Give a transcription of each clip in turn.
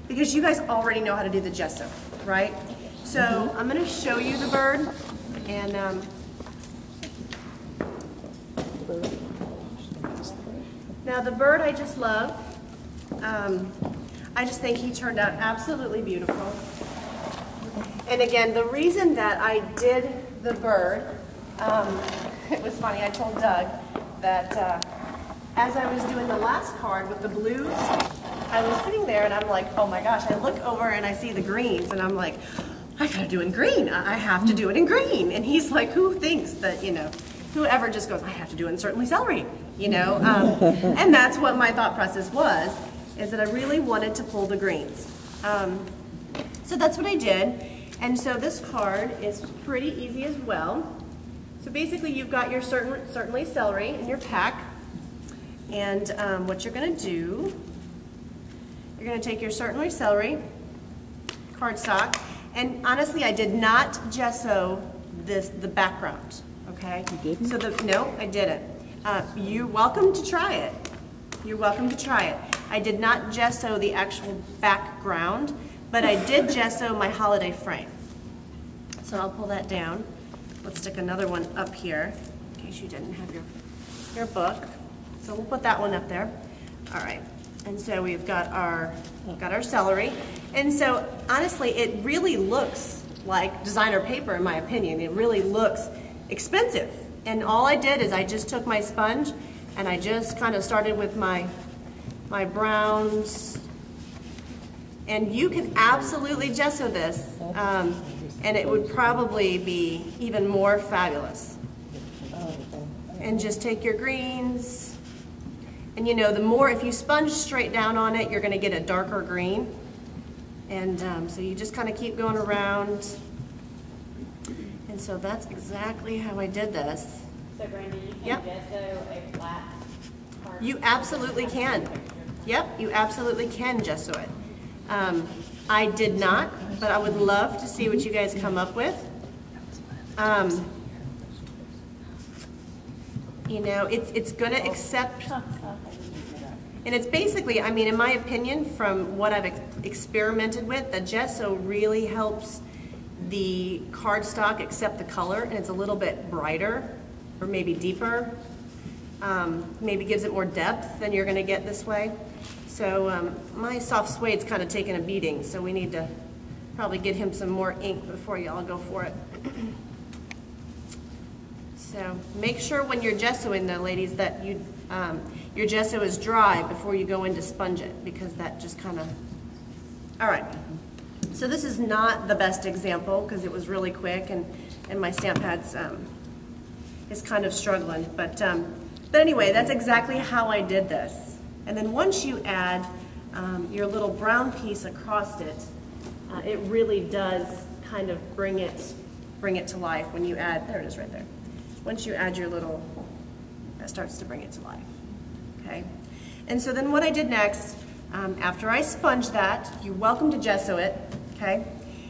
because you guys already know how to do the gesso, right? So I'm going to show you the bird, and now the bird I just love. I just think he turned out absolutely beautiful. And again, the reason that I did the bird, it was funny, I told Doug that as I was doing the last card with the blues, I was sitting there and I'm like, oh my gosh, I look over and I see the greens and I'm like, I gotta do it in green. I have to do it in green. And he's like, who thinks that, you know, whoever just goes, I have to do it in certainly celery, you know? And that's what my thought process was, is that I really wanted to pull the greens. So that's what I did. And so this card is pretty easy as well. So basically you've got your certainly celery in your pack. And what you're gonna do, you're gonna take your certainly celery cardstock, and honestly I did not gesso the background, okay? You didn't? So no, I didn't. You're welcome to try it. You're welcome to try it. I did not gesso the actual background, but I did gesso my holiday frame. So I'll pull that down. Let's stick another one up here, in case you didn't have your book. So we'll put that one up there. All right. And so we've got our celery. And so honestly, it really looks like designer paper in my opinion. It really looks expensive. And all I did is I just took my sponge and I just kind of started with my browns. And you can absolutely gesso this, and it would probably be even more fabulous. And just take your greens, and you know, the more, if you sponge straight down on it, you're gonna get a darker green. And so you just kind of keep going around. And so that's exactly how I did this. So Brandy, you can gesso a flat card? You absolutely can. Yep, you absolutely can gesso it. I did not, but I would love to see what you guys come up with. You know, it's going to accept, and it's basically, I mean, in my opinion, from what I've experimented with, the gesso really helps the cardstock accept the color, and it's a little bit brighter or maybe deeper. Maybe gives it more depth than you're going to get this way. So my soft suede's kind of taking a beating, so we need to probably get him some more ink before y'all go for it. So make sure when you're gessoing though, ladies, that your gesso is dry before you go in to sponge it, because that just kind of, all right. So this is not the best example because it was really quick and my stamp pad's is kind of struggling, but anyway, that's exactly how I did this. And then once you add your little brown piece across it, it really does kind of bring it to life when you add, there it is right there. Once you add your little, that starts to bring it to life, okay? And so then what I did next, after I sponged that, you're welcome to gesso it, okay?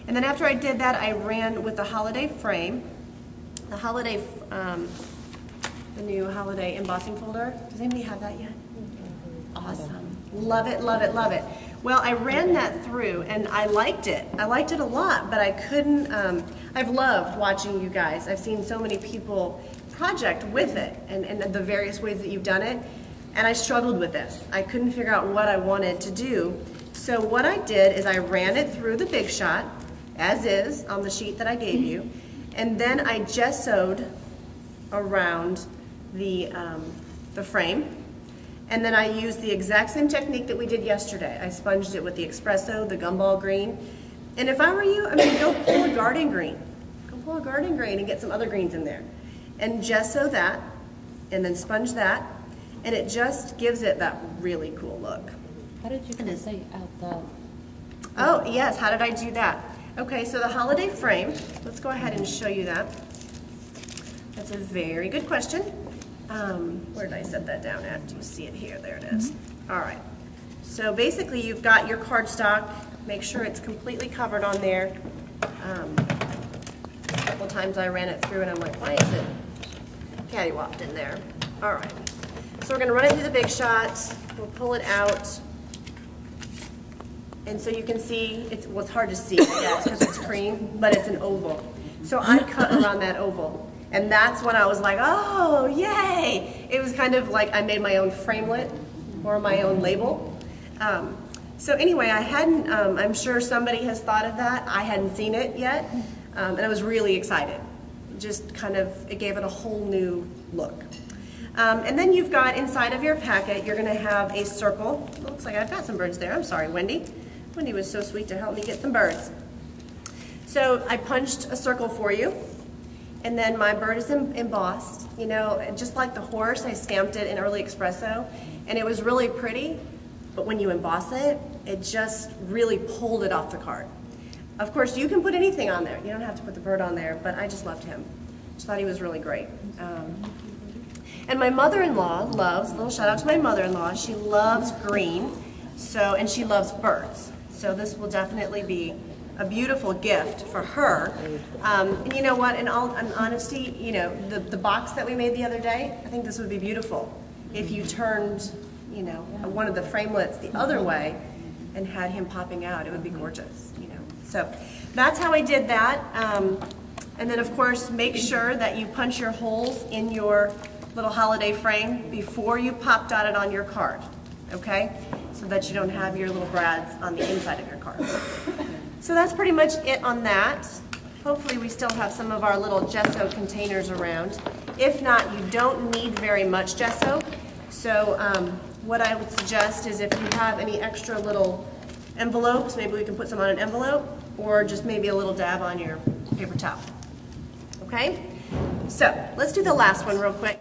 And then after I did that, I ran with the holiday frame, the holiday, the new holiday embossing folder. Does anybody have that yet? Awesome. Love it, love it, love it. Well, I ran that through and I liked it. I liked it a lot, but I couldn't, I've loved watching you guys. I've seen so many people project with it and the various ways that you've done it, and I struggled with this. I couldn't figure out what I wanted to do. So what I did is I ran it through the Big Shot, as is, on the sheet that I gave you, and then I gessoed around the frame. And then I used the exact same technique that we did yesterday. I sponged it with the espresso, the gumball green. And if I were you, I mean, go pull a garden green. Go pull a garden green and get some other greens in there. And gesso that, and then sponge that, and it just gives it that really cool look. How did you kind of say out the... Oh, yes, how did I do that? Okay, so the holiday frame, let's go ahead and show you that. That's a very good question. Where did I set that down at? Do you see it here? There it is. All right. So basically you've got your cardstock. Make sure it's completely covered on there. A couple times I ran it through and I'm like, why is it cattywamped in there? All right. So we're going to run it through the Big Shot. We'll pull it out. And so you can see, well, it's hard to see, I guess, because it's cream, but it's an oval. So I cut around that oval. And that's when I was like, oh, yay! It was kind of like I made my own framelit or my own label. So anyway, I hadn't, I'm sure somebody has thought of that. I hadn't seen it yet, and I was really excited. Just kind of, it gave it a whole new look. And then you've got inside of your packet, you're gonna have a circle. It looks like I've got some birds there. I'm sorry, Wendy. Wendy was so sweet to help me get some birds. So I punched a circle for you, and then my bird is embossed. You know, just like the horse, I stamped it in early espresso, and it was really pretty, but when you emboss it, it just really pulled it off the card. Of course, you can put anything on there. You don't have to put the bird on there, but I just loved him. Just thought he was really great. And my mother-in-law loves, a little shout out to my mother-in-law, she loves green, so, and she loves birds. So this will definitely be a beautiful gift for her. And you know what, in all honesty, you know, the box that we made the other day, I think this would be beautiful if you turned, you know, one of the framelits the other way and had him popping out. It would be gorgeous, you know. So that's how I did that. And then of course, make sure that you punch your holes in your little holiday frame before you pop dot it on your card, okay? So that you don't have your little brads on the inside of your card. So that's pretty much it on that. Hopefully we still have some of our little gesso containers around. If not, you don't need very much gesso. So what I would suggest is if you have any extra little envelopes, maybe we can put some on an envelope, or just maybe a little dab on your paper towel. Okay? So let's do the last one real quick.